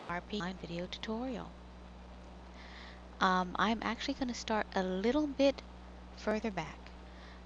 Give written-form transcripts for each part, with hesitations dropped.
RP online video tutorial. I'm actually going to start a little bit further back,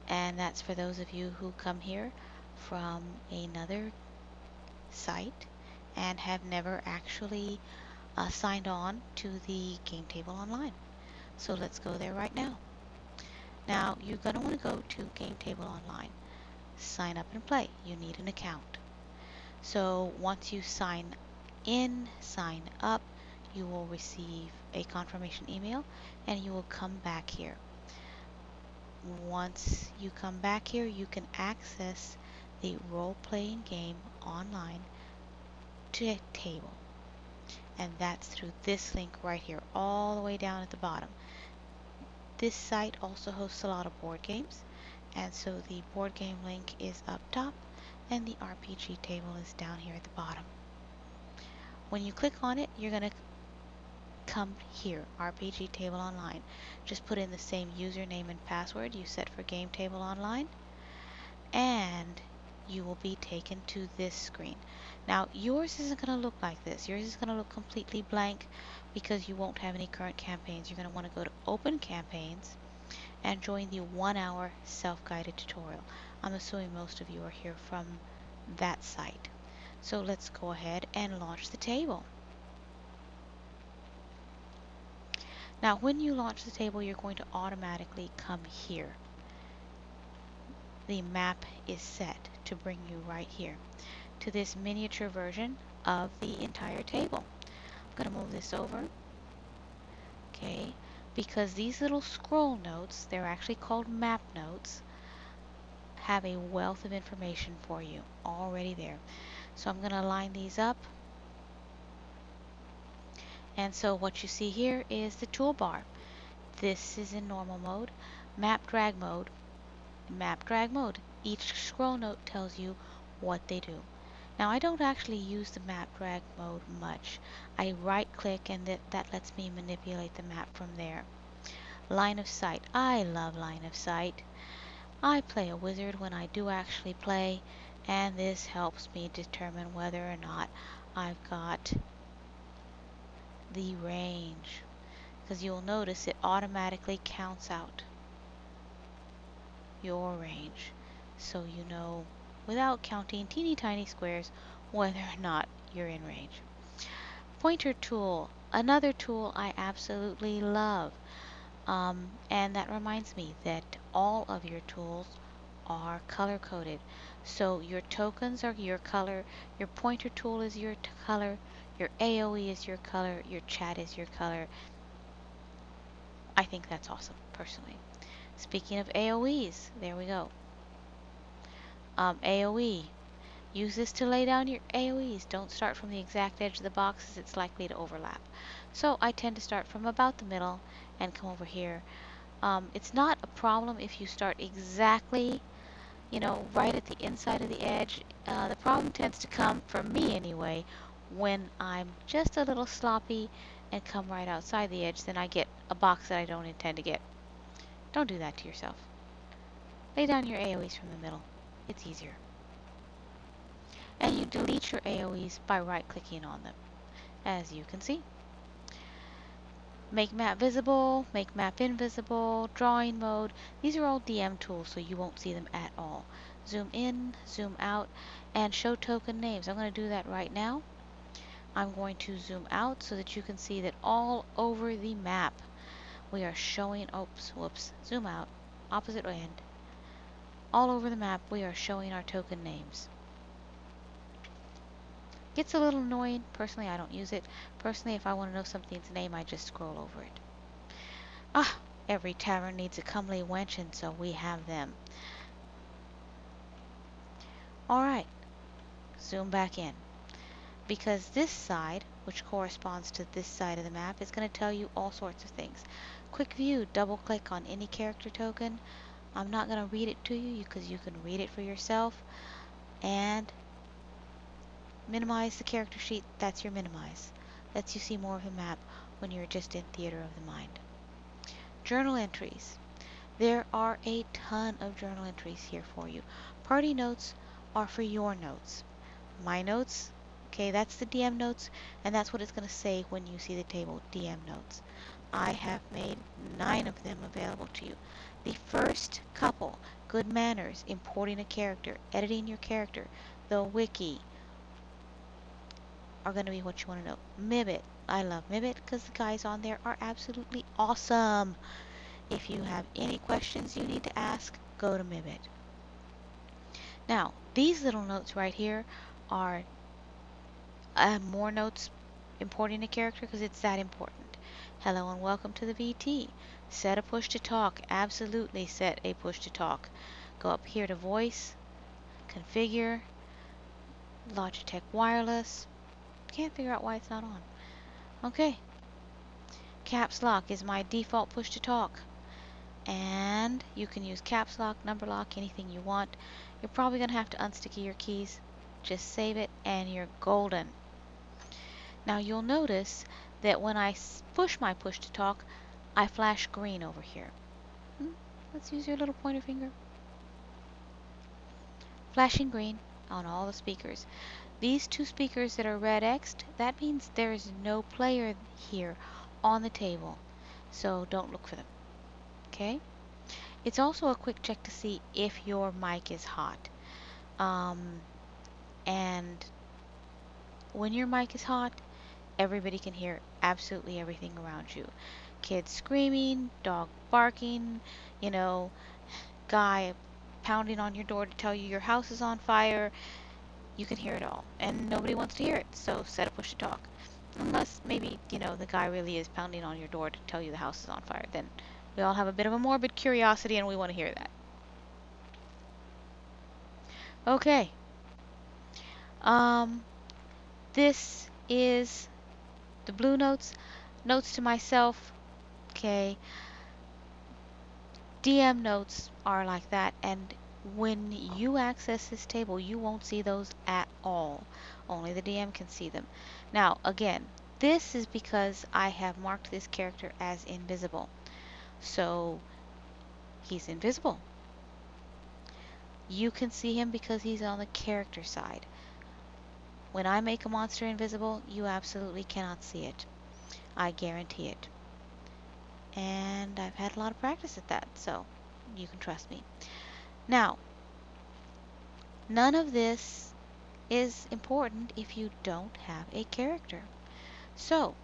and that's for those of you who come here from another site and have never actually signed on to the Game Table Online. So let's go there right now. Now you're going to want to go to Game Table Online, sign up and play. You need an account. So once you sign in, sign up, you will receive a confirmation email and you will come back here. Once you come back here, you can access the role-playing game online table. And that's through this link right here, all the way down at the bottom. This site also hosts a lot of board games, and so the board game link is up top and the RPG table is down here at the bottom. When you click on it, you're going to come here, RPG Table Online. Just put in the same username and password you set for Game Table Online, and you will be taken to this screen. Now, yours isn't going to look like this. Yours is going to look completely blank because you won't have any current campaigns. You're going to want to go to Open Campaigns and join the 1-hour self-guided tutorial. I'm assuming most of you are here from that site. So let's go ahead and launch the table. Now, when you launch the table, you're going to automatically come here. The map is set to bring you right here to this miniature version of the entire table. I'm going to move this over. Okay, because these little scroll notes, they're actually called map notes, have a wealth of information for you already there. So I'm going to line these up. And so what you see here is the toolbar. This is in normal mode, map drag mode, map drag mode. Each scroll note tells you what they do. Now I don't actually use the map drag mode much. I right click and that lets me manipulate the map from there. Line of sight. I love line of sight. I play a wizard when I do actually play, and this helps me determine whether or not I've got the range, because you'll notice it automatically counts out your range, so you know without counting teeny tiny squares whether or not you're in range. Pointer tool, another tool I absolutely love, and that reminds me that all of your tools are color coded. So your tokens are your color, your pointer tool is your color, your AoE is your color, your chat is your color. I think that's awesome, personally. Speaking of AoEs, there we go. AoE. Use this to lay down your AoEs. Don't start from the exact edge of the box as it's likely to overlap. So I tend to start from about the middle and come over here. It's not a problem if you start exactly, right at the inside of the edge. The problem tends to come, for me anyway, when I'm just a little sloppy and come right outside the edge, then I get a box that I don't intend to get. Don't do that to yourself. Lay down your AoEs from the middle. It's easier. And you delete your AoEs by right-clicking on them, as you can see. Make map visible, make map invisible, drawing mode. These are all DM tools, so you won't see them at all. Zoom in, zoom out, and show token names. I'm going to do that right now. I'm going to zoom out so that you can see that all over the map we are showing, zoom out, opposite end. All over the map we are showing our token names. Gets a little annoying. Personally, I don't use it. Personally, if I want to know something's name, I just scroll over it. Ah, every tavern needs a comely wench, and so we have them. Alright, zoom back in. Because this side, which corresponds to this side of the map, is going to tell you all sorts of things. Quick view, double click on any character token. I'm not going to read it to you because you can read it for yourself. And minimize the character sheet, that's your minimize. Lets you see more of the map when you're just in theater of the mind. Journal entries. There are a ton of journal entries here for you. Party notes are for your notes. My notes, Okay, that's the DM notes, and that's what it's going to say when you see the table, DM notes. I have made 9 of them available to you. The first couple, good manners, importing a character, editing your character, the wiki, are going to be what you want to know. Mibit. I love Mibit because the guys on there are absolutely awesome. If you have any questions you need to ask, go to Mibit. Now, these little notes right here are more notes importing a character because it's that important. Hello and welcome to the VT. Set a push to talk. Absolutely set a push to talk. Go up here to voice, configure, Logitech wireless. Can't figure out why it's not on. Okay. Caps lock is my default push to talk. And you can use caps lock, number lock, anything you want. You're probably going to have to unsticky your keys. Just save it and you're golden. Now you'll notice that when I push my push to talk, I flash green over here. Let's use your little pointer finger. Flashing green on all the speakers. These 2 speakers that are red X'd, that means there is no player here on the table. So don't look for them. Okay? It's also a quick check to see if your mic is hot. And when your mic is hot, everybody can hear absolutely everything around you. Kids screaming, dog barking, guy pounding on your door to tell you your house is on fire. You can hear it all. And nobody wants to hear it, so set a push to talk. Unless maybe, the guy really is pounding on your door to tell you the house is on fire. Then we all have a bit of a morbid curiosity and we want to hear that. Okay. This is the blue notes. Notes to myself. Okay. DM notes are like that, and when you access this table, you won't see those at all. Only the DM can see them. Now, again, this is because I have marked this character as invisible. So, he's invisible. You can see him because he's on the character side. When I make a monster invisible, you absolutely cannot see it. I guarantee it. And I've had a lot of practice at that, so you can trust me. Now, none of this is important if you don't have a character. So,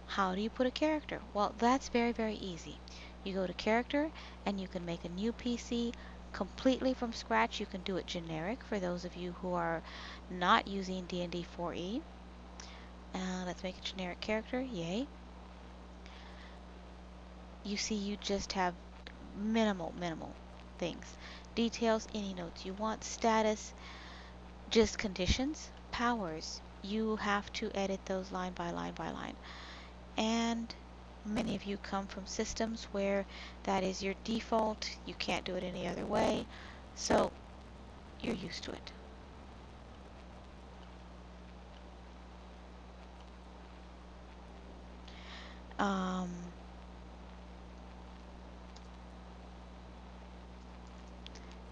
how do you put a character? Well, that's very, very easy. You go to character and you can make a new PC completely from scratch. You can do it generic for those of you who are not using D&D 4e. Let's make a generic character. Yay. You see, you just have minimal things. Details, any notes you want. Status, just conditions. Powers, you have to edit those line by line by line. And many of you come from systems where that is your default. You can't do it any other way. So you're used to it.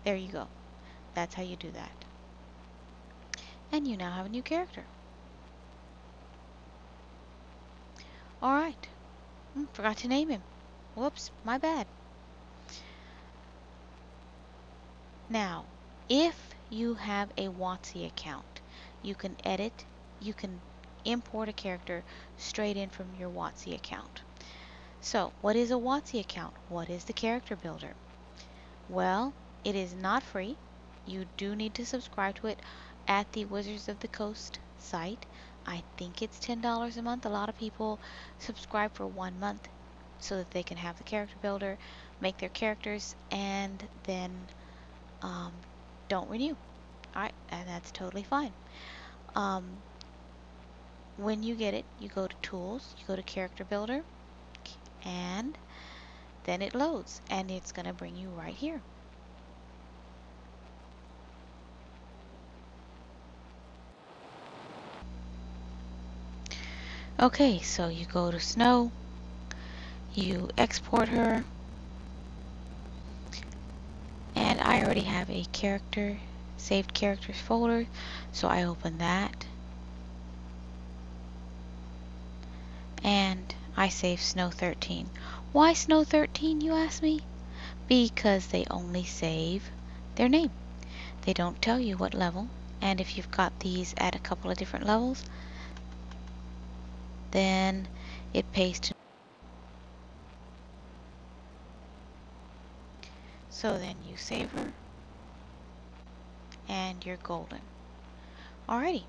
There you go. That's how you do that. And you now have a new character. Alright. Forgot to name him. Whoops, my bad. Now, if you have a WotC account, you can import a character straight in from your WotC account. So, what is a WotC account? What is the character builder? Well, it is not free. You do need to subscribe to it at the Wizards of the Coast site. I think it's $10 a month. A lot of people subscribe for 1 month so that they can have the character builder, make their characters, and then don't renew. Alright, and that's totally fine. When you get it, you go to Tools, you go to Character Builder, and then it loads, and it's going to bring you right here. Okay, so you go to Snow, you export her, and I already have a character, saved characters folder, so I open that. and I save Snow 13. Why Snow 13, you ask me? Because they only save their name. They don't tell you what level, and if you've got these at a couple of different levels, then it pays to. So then you save her, and you're golden. Alrighty,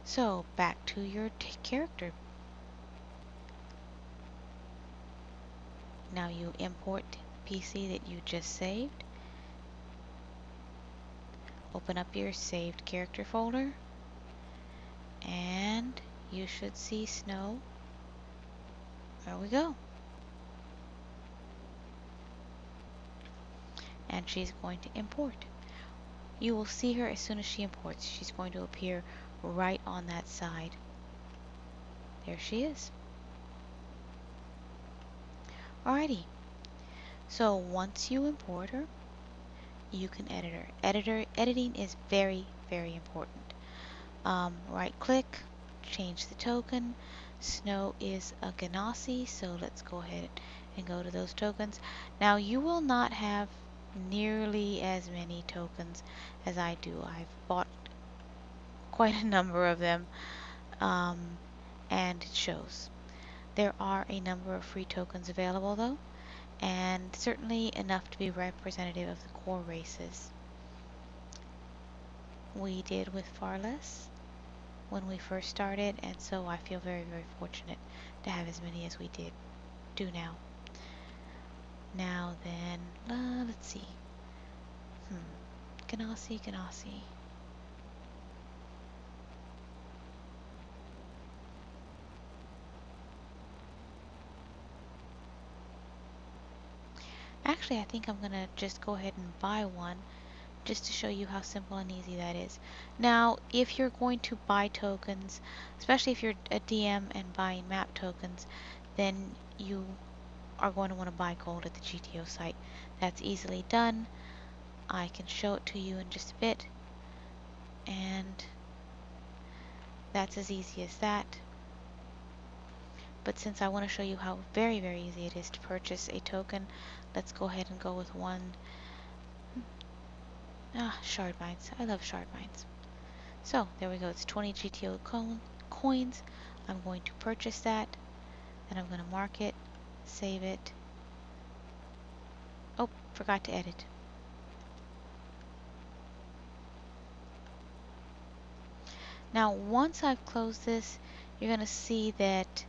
so back to your character. Now you import the PC that you just saved. Open up your saved character folder, and you should see Snow. There we go. And she's going to import. You will see her as soon as she imports. She's going to appear right on that side. There she is. Alrighty. So once you import her, you can edit her. Editing is very, very important. Right click, change the token. Snow is a Ganassi, so let's go ahead and go to those tokens. Now you will not have nearly as many tokens as I do. I've bought quite a number of them, and it shows. There are a number of free tokens available though, and certainly enough to be representative of the core races. We did with far less when we first started, and so I feel very, very fortunate to have as many as we do now. Now then, let's see. Ganassi. Actually, I think I'm gonna just go ahead and buy one just to show you how simple and easy that is. Now, if you're going to buy tokens, especially if you're a DM and buying map tokens, then you are going to want to buy gold at the GTO site. That's easily done. I can show it to you in just a bit, and that's as easy as that. But since I want to show you how very, very easy it is to purchase a token, let's go ahead and go with one. Shard mines. I love shard mines. So there we go. It's 20 GTO coins. I'm going to purchase that, and I'm going to mark it, save it. Oh, forgot to edit. Now once I've closed this, you're going to see that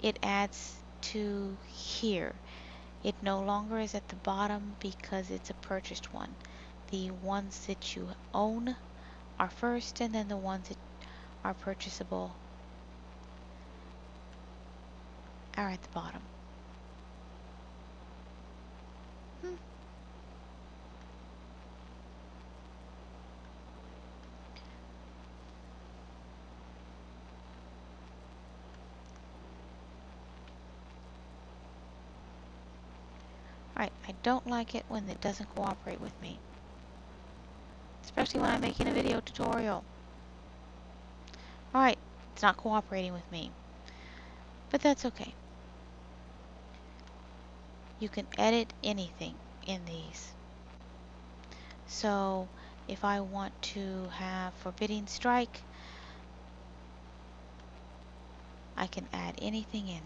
it adds to here. It no longer is at the bottom because it's a purchased one. The ones that you own are first, and then the ones that are purchasable are at the bottom. Alright, I don't like it when it doesn't cooperate with me. Especially when I'm making a video tutorial. Alright, it's not cooperating with me. But that's okay. You can edit anything in these. So, if I want to have Forbidding Strike, I can add anything in.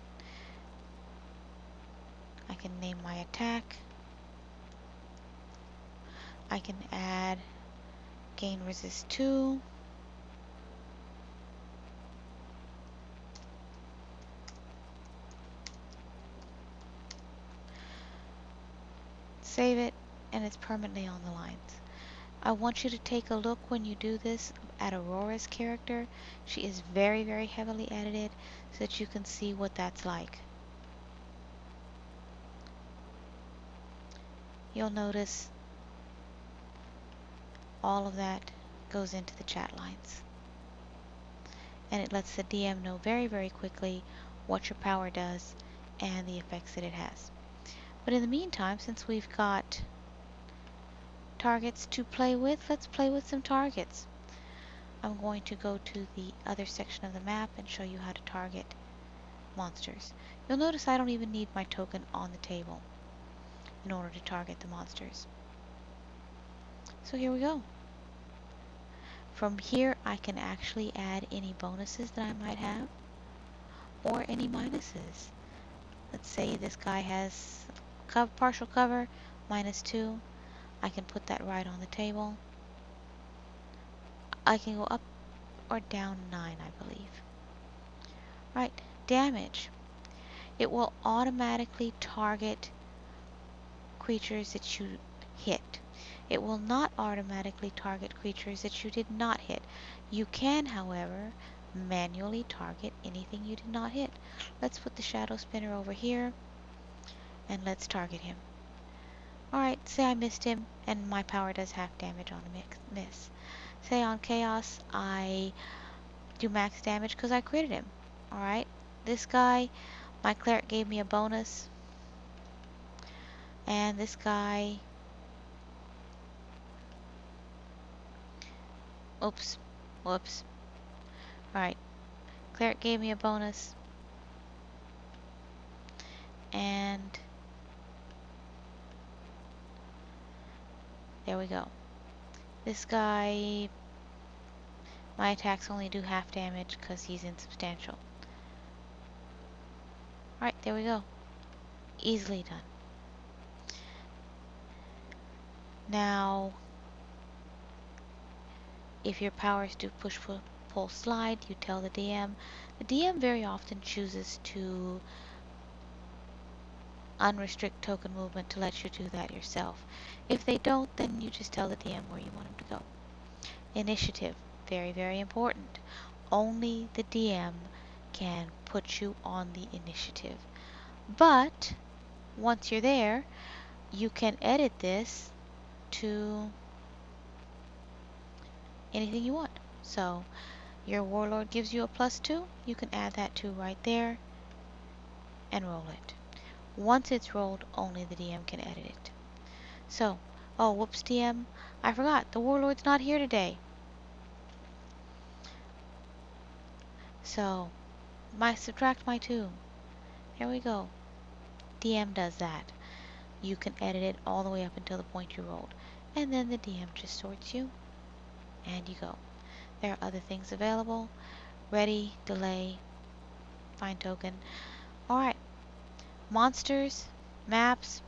I can name my attack. I can add gain resist 2. Save it, and it's permanently on the lines. I want you to take a look when you do this at Aurora's character. She is very, very heavily edited so that you can see what that's like. You'll notice all of that goes into the chat lines. And it lets the DM know very, very quickly what your power does and the effects that it has. But in the meantime, since we've got targets to play with, let's play with some targets. I'm going to go to the other section of the map and show you how to target monsters. You'll notice I don't even need my token on the table in order to target the monsters. So here we go. From here, I can actually add any bonuses that I might have, or any minuses. Let's say this guy has partial cover, -2. I can put that right on the table. I can go up or down 9, I believe. Right, damage. It will automatically target creatures that you hit. It will not automatically target creatures that you did not hit. You can, however, manually target anything you did not hit. Let's put the shadow spinner over here and let's target him. Alright, say I missed him and my power does half damage on a miss. Say on chaos I do max damage because I critted him. Alright, this guy, my cleric gave me a bonus, and this guy, oops, whoops. Alright, cleric gave me a bonus, and there we go. This guy, my attacks only do half damage because he's insubstantial. Alright, there we go. Easily done. Now, if your powers do push, pull, slide, you tell the DM. The DM very often chooses to unrestrict token movement to let you do that yourself. If they don't, then you just tell the DM where you want them to go. Initiative, very, very important. Only the DM can put you on the initiative. But once you're there, you can edit this to anything you want. So your warlord gives you a +2, you can add that 2 right there and roll it. Once it's rolled, only the DM can edit it. So, oh, whoops, DM, I forgot, the warlord's not here today. So, subtract my 2. There we go. DM does that. You can edit it all the way up until the point you rolled. And then the DM just sorts you, and you go. There are other things available. Ready, delay, find token. Alright. Monsters, maps,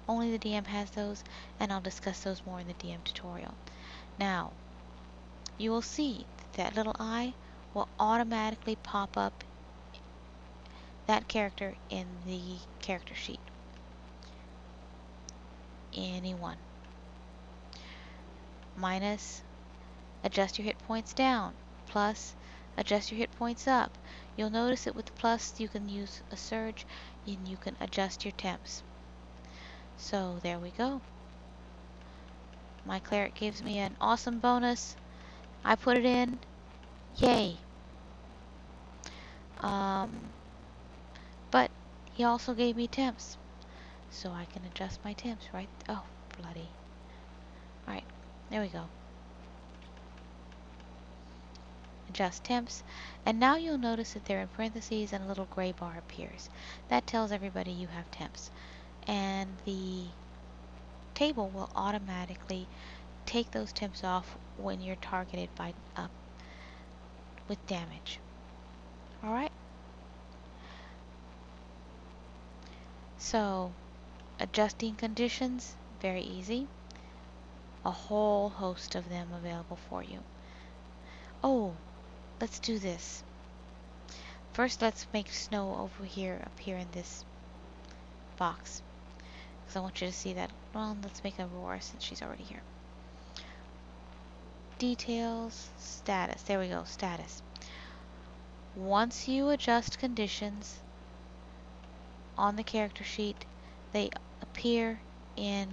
only the DM has those, and I'll discuss those more in the DM tutorial. Now, you will see that little eye will automatically pop up that character in the character sheet. Anyone. Minus, adjust your hit points down. Plus, adjust your hit points up. You'll notice that with the plus you can use a surge and you can adjust your temps. So there we go. My cleric gives me an awesome bonus. I put it in. Yay. But he also gave me temps. So I can adjust my temps, right? Oh, bloody. Alright, there we go. Adjust temps, and now you'll notice that they're in parentheses and a little gray bar appears. That tells everybody you have temps. And the table will automatically take those temps off when you're targeted by with damage. Alright? So, adjusting conditions, very easy. A whole host of them available for you. Oh, let's do this. First, let's make snow over here appear in this box, because I want you to see that. Well, let's make Aurora since she's already here. Details, status. There we go, status. Once you adjust conditions on the character sheet, they appear in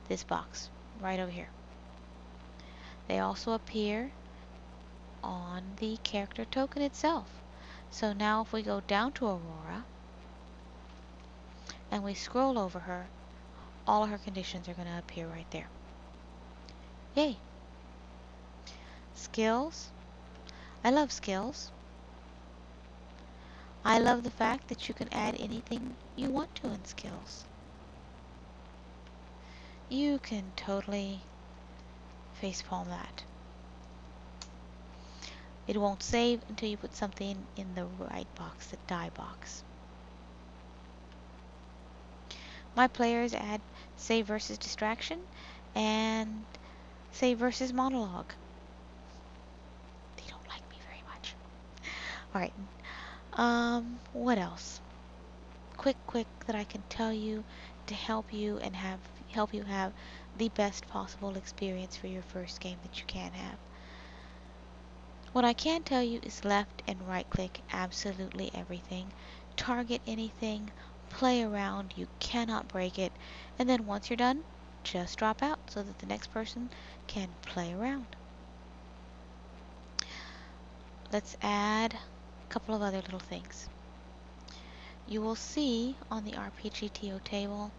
this box right over here. They also appear on the character token itself. So now if we go down to Aurora and we scroll over her, all of her conditions are going to appear right there. Yay! Skills. I love skills. I love the fact that you can add anything you want to in skills. You can totally facepalm that. It won't save until you put something in the right box, the die box. My players add save versus distraction and save versus monologue. They don't like me very much. Alright, what else? Quick that I can tell you to help you and help you have the best possible experience for your first game that you can have. What I can tell you is left and right click absolutely everything. Target anything, play around, you cannot break it, and then once you're done, just drop out so that the next person can play around. Let's add a couple of other little things. You will see on the RPGTO table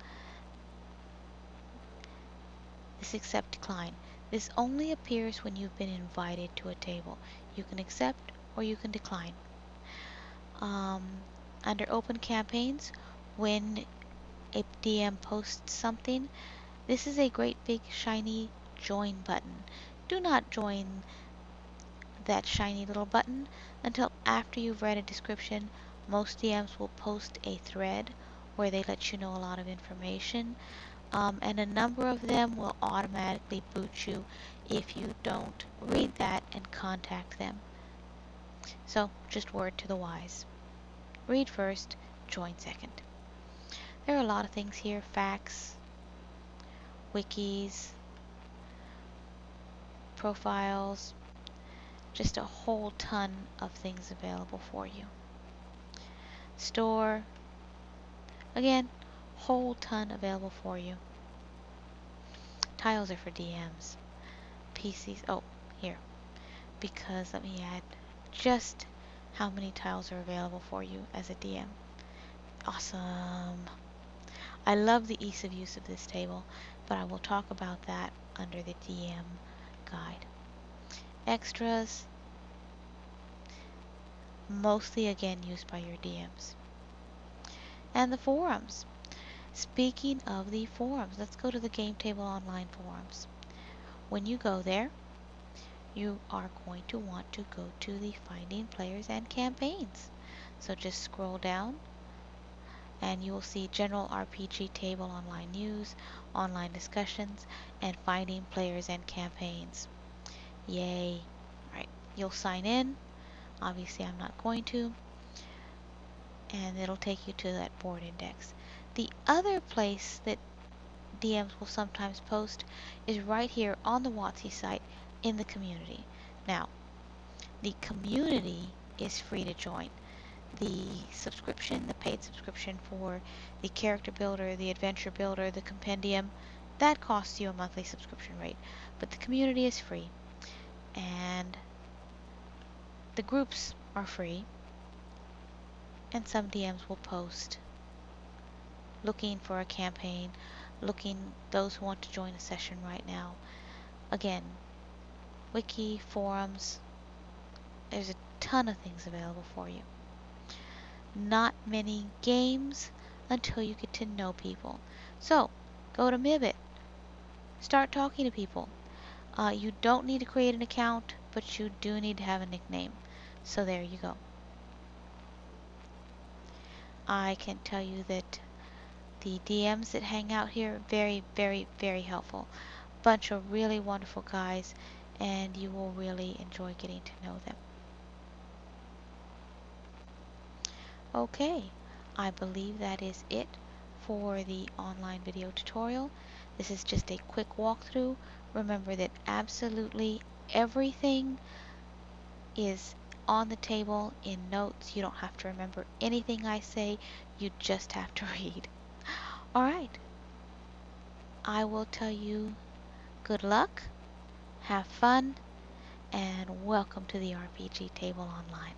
this accept decline. This only appears when you've been invited to a table. You can accept or you can decline. Under open campaigns, when a DM posts something, this is a great big shiny join button. Do not join that shiny little button until after you've read a description. Most DMs will post a thread where they let you know a lot of information, and a number of them will automatically boot you if you don't read that and contact them. So just word to the wise. Read first, join second. There are a lot of things here, facts, wikis, profiles, just a whole ton of things available for you. Store, again, whole ton available for you. Tiles are for DMs. PCs, oh, here, because let me add just how many tiles are available for you as a DM. Awesome. I love the ease of use of this table, but I will talk about that under the DM guide. Extras, mostly again used by your DMs. And the forums. Speaking of the forums, let's go to the Game Table Online forums. When you go there, you are going to want to go to the Finding Players and Campaigns. So just scroll down and you will see General RPG Table Online News, Online Discussions, and Finding Players and Campaigns. Yay! Alright, you'll sign in. Obviously I'm not going to. And it'll take you to that board index. The other place that DMs will sometimes post is right here on the WotC site in the community. Now, the community is free to join. The subscription, the paid subscription for the character builder, the adventure builder, the compendium, that costs you a monthly subscription rate. But the community is free. And the groups are free. And some DMs will post looking for a campaign, those who want to join a session right now. Again, wiki, forums, there's a ton of things available for you. Not many games until you get to know people. So, go to Mibit. Start talking to people. You don't need to create an account, but you do need to have a nickname. So there you go. I can tell you that the DMs that hang out here, very, very, very helpful. Bunch of really wonderful guys, and you will really enjoy getting to know them. Okay, I believe that is it for the online video tutorial. This is just a quick walkthrough. Remember that absolutely everything is on the table in notes. You don't have to remember anything I say, you just have to read. Alright, I will tell you good luck, have fun, and welcome to the RPG Table Online.